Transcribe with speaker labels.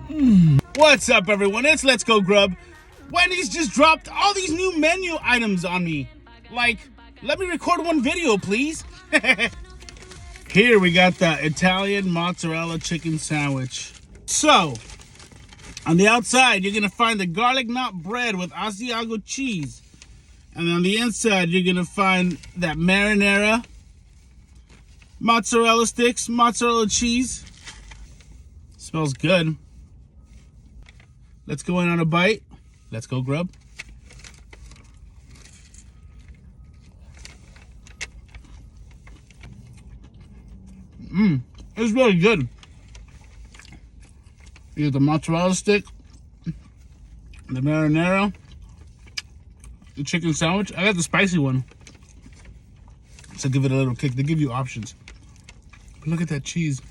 Speaker 1: What's up, everyone? It's Let's Go Grub. Wendy's just dropped all these new menu items on me. Like, let me record one video, please. Here we got the Italian mozzarella chicken sandwich. So, on the outside, you're gonna find the garlic knot bread with Asiago cheese. And on the inside, you're gonna find that marinara, mozzarella sticks, mozzarella cheese. Smells good. Let's go in on a bite. Let's go grub. It's really good. You get the mozzarella stick, the marinara, the chicken sandwich. I got the spicy one, so give it a little kick. They give you options. But look at that cheese.